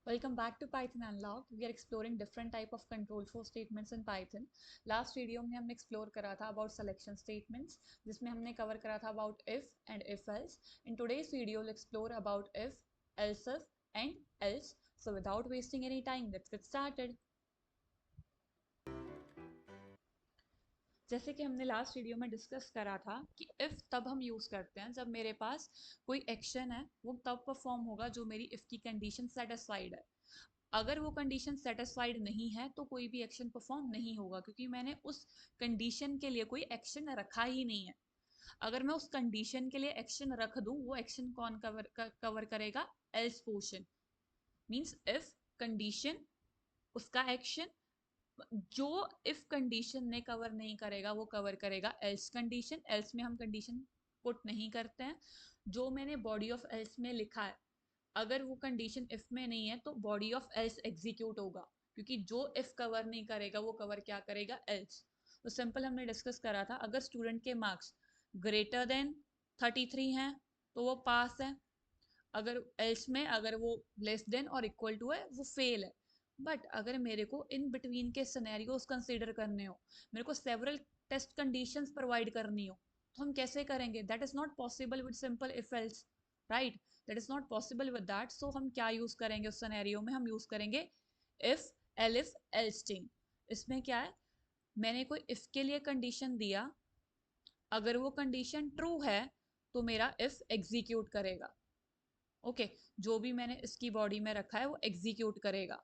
Welcome back to Python Unlocked. We are exploring different type of control flow statements in Python. Last video में हमने explore करा था about selection statements, जिसमें हमने cover करा था about if and if else. In today's video, we'll explore about if, else if, and else. So without wasting any time, let's get started. जैसे कि हमने लास्ट वीडियो में डिस्कस करा था कि इफ़ तब हम यूज़ करते हैं जब मेरे पास कोई एक्शन है वो तब परफॉर्म होगा जो मेरी इफ़ की कंडीशन सेटिस्फाइड है। अगर वो कंडीशन सेटिस्फाइड नहीं है तो कोई भी एक्शन परफॉर्म नहीं होगा क्योंकि मैंने उस कंडीशन के लिए कोई एक्शन रखा ही नहीं है। अगर मैं उस कंडीशन के लिए एक्शन रख दूं वो एक्शन कौन कवर करेगा? Else portion. Means if condition, उसका एक्शन जो इफ कंडीशन ने कवर नहीं करेगा वो कवर करेगा एल्स कंडीशन। एल्स में हम कंडीशन पुट नहीं करते हैं। जो मैंने बॉडी ऑफ एल्स में लिखा है, अगर वो कंडीशन इफ में नहीं है तो बॉडी ऑफ एल्स एग्जीक्यूट होगा, क्योंकि जो इफ कवर नहीं करेगा वो कवर क्या करेगा? एल्स। तो सिंपल हमने डिस्कस करा था, अगर स्टूडेंट के मार्क्स ग्रेटर देन 33 हैं तो वो पास है। अगर एल्स में अगर वो लेस देन और इक्वल टू है वो फेल है। बट अगर मेरे को इन बिटवीन के सिनेरियोज कंसीडर करने हो, मेरे को सेवरल टेस्ट कंडीशंस प्रोवाइड करनी हो, तो हम कैसे करेंगे? That is not possible with simple if else, right? That is not possible with that. So हम क्या यूज करेंगे उस सिनेरियो में? हम यूज करेंगे इफ एलिफ एल्स चेन। इसमें क्या है, मैंने कोई इफ के लिए कंडीशन दिया, अगर वो कंडीशन ट्रू है तो मेरा इफ एग्जीक्यूट करेगा। ओके, जो भी मैंने इसकी बॉडी में रखा है वो एग्जीक्यूट करेगा।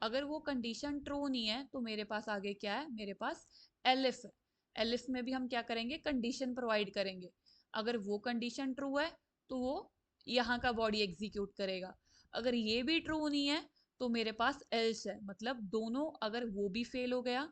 अगर वो कंडीशन ट्रू नहीं है तो मेरे पास आगे क्या है? मेरे पास एलिफ है। एलिफ में भी हम क्या करेंगे? कंडीशन प्रोवाइड करेंगे। अगर वो कंडीशन ट्रू है तो वो यहाँ का बॉडी एग्जीक्यूट करेगा। अगर ये भी ट्रू नहीं है तो मेरे पास एल्स है, मतलब दोनों। अगर वो भी फेल हो गया,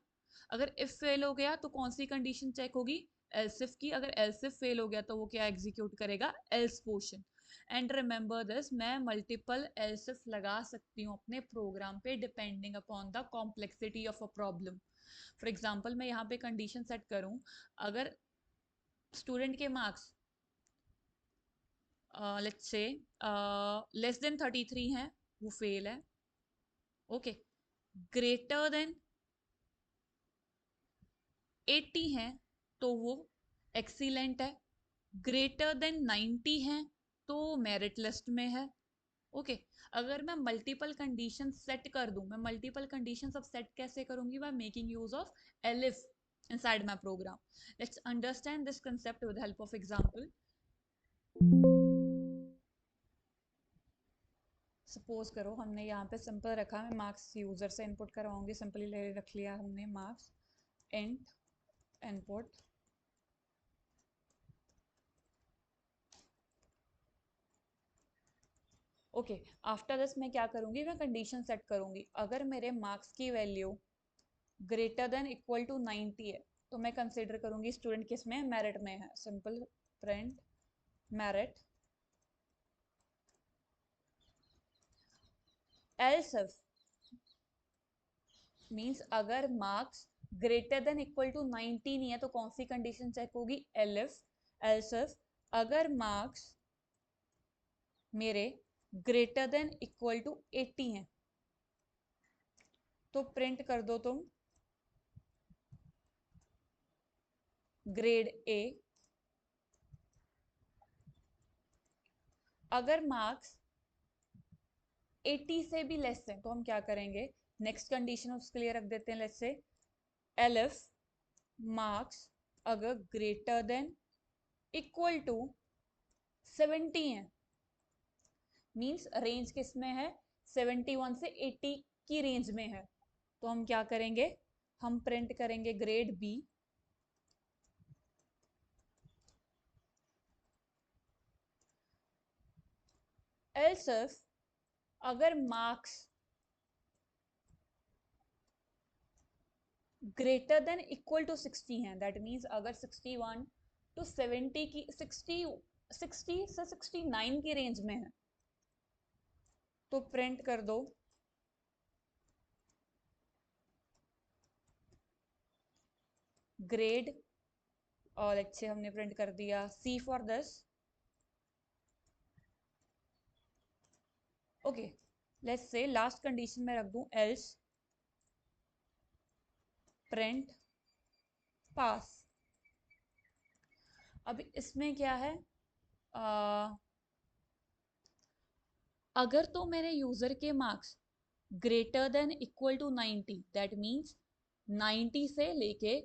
अगर इफ फेल हो गया तो कौन सी कंडीशन चेक होगी? एल्सिफ की। अगर एल्सिफ फेल हो गया तो वो क्या एग्जीक्यूट करेगा? Else portion. And remember this, मैं मल्टीपल एल्सिफ लगा सकती हूँ अपने प्रोग्राम पे depending upon the complexity of a problem. For example मैं यहाँ पे कंडीशन सेट करूँ, अगर स्टूडेंट के marks let's say less than 33 हैं, वो फेल है। ओके, ग्रेटर देन 80 हैं तो वो एक्सीलेंट है। ग्रेटर देन 90 हैं तो मेरिट लिस्ट में है। ओके, अगर मैं मल्टीपल कंडीशन सेट कर दूं, मैं मल्टीपल कंडीशन अब सेट कैसे करूंगी? By making use of elif inside my program. Let's understand this concept with the help of example. Suppose करो हमने यहाँ पे सिंपल रखा, मैं मार्क्स यूजर से इनपुट करवाऊंगी, सिंपली ले रख लिया हमने marks int input. Okay, after this मैं क्या करूंगी? मैं कंडीशन सेट करूंगी। अगर मेरे मार्क्स की value greater than equal to 90 है तो मैं कंसिडर करूंगी स्टूडेंट किस में? मेरिट में है। Simple print merit. Else if means अगर marks greater than equal to 90 नहीं है तो कौन सी कंडीशन चेक होगी? एलिफ। एल्स इफ अगर मार्क्स मेरे ग्रेटर देन इक्वल टू 80 हैं तो प्रिंट कर दो तुम ग्रेड ए। अगर मार्क्स 80 से भी लेस है तो हम क्या करेंगे? नेक्स्ट कंडीशन उसके लिए रख देते हैं, लेट्स से एलिफ मार्क्स अगर ग्रेटर देन इक्वल टू 70 है, मींस रेंज किस में है? 71 से 80 की रेंज में है, तो हम क्या करेंगे? हम प्रिंट करेंगे ग्रेड बी। एल्स इफ अगर marks greater than equal to 60 है, दैट मीन्स अगर 61 टू 70 की 60 से 69 की रेंज में है तो प्रिंट कर दो ग्रेड, और अच्छे हमने प्रिंट कर दिया C for this. Okay, let's say last condition में रख दूं एल्स प्रिंट पास। अब इसमें क्या है, अगर तो मेरे यूजर के marks greater than equal to 90, that means 90 से लेके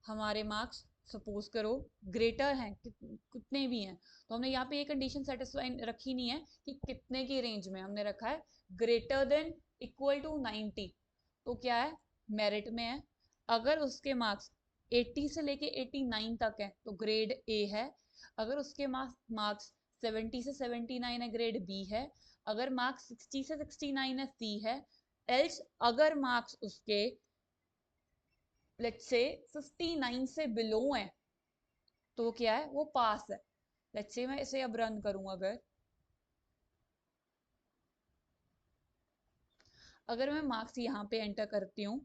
हमारे मार्क्स सपोज करो ग्रेटर हैं कितने भी हैं, तो हमने यहाँ पे ये कंडीशन सेटिस्फाई रखी नहीं है कि कितने की रेंज में, हमने रखा है ग्रेटर देन इक्वल टू 90, तो क्या है मेरिट में है। अगर उसके मार्क्स 80 से लेके 89 तक है तो ग्रेड ए है। अगर उसके मार्क्स 70 से 79 है ग्रेड बी है। अगर मार्क्स 60 से 69 है सी है। एल्स अगर मार्क्स उसके लेट्स से 59 से बिलो है तो क्या है वो पास है। लेट्स से मैं इसे अब रन करूं, अगर मैं मार्क्स यहाँ पे एंटर करती हूँ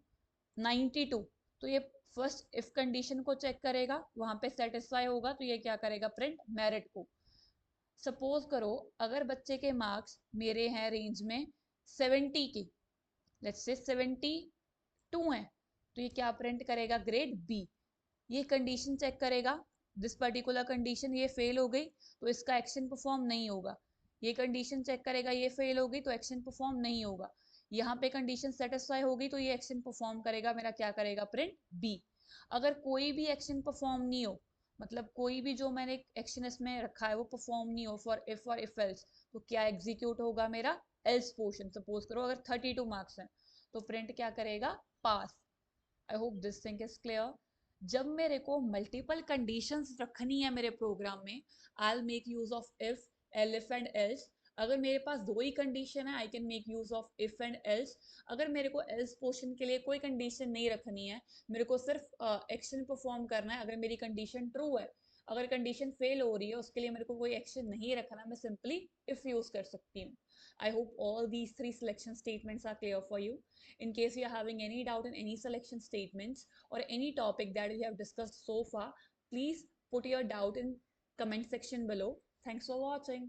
92, तो ये फर्स्ट इफ कंडीशन को चेक करेगा, वहां पे सेटिस्फाई होगा तो ये क्या करेगा प्रिंट मेरिट को। सपोज करो अगर बच्चे के मार्क्स मेरे हैं रेंज में 70 की, लेट्स से 72 है, तो ये क्या प्रिंट करेगा ग्रेड बी। ये कंडीशन चेक करेगा, दिस पर्टिकुलर कंडीशन ये फेल हो गई तो इसका एक्शन परफॉर्म नहीं होगा। ये कंडीशन चेक करेगा, ये फेल हो गई तो एक्शन परफॉर्म नहीं होगा। यहाँ पे कंडीशन सेटिस्फाई होगी तो ये एक्शन परफॉर्म करेगा, मेरा क्या करेगा प्रिंट बी। अगर कोई भी एक्शन परफॉर्म नहीं हो, मतलब कोई भी जो मैंने एक्शन इसमें रखा है वो परफॉर्म नहीं हो फॉर इफ और इफ एल्स, तो क्या एग्जीक्यूट होगा मेरा एल्स पोर्शन। सपोज करो अगर 32 मार्क्स हैं तो प्रिंट क्या करेगा pass. I hope this thing is clear. जब मेरे को मल्टीपल कंडीशंस रखनी है मेरे प्रोग्राम में, I make use of if, elif and else. अगर मेरे पास दो ही कंडीशन है I can make use of if and else. अगर मेरे को एल्स पोर्शन के लिए कोई कंडीशन नहीं रखनी है, मेरे को सिर्फ एक्शन परफॉर्म करना है, अगर मेरी कंडीशन ट्रू है, अगर कंडीशन फेल हो रही है उसके लिए मेरे को कोई एक्शन नहीं रखना, मैं सिंपली इफ यूज कर सकती हूँ। I hope all these three selection statements are clear for you. In case you are having any doubt in any selection statements or any topic that we have discussed so far, please put your doubt in comment section below. Thanks for watching.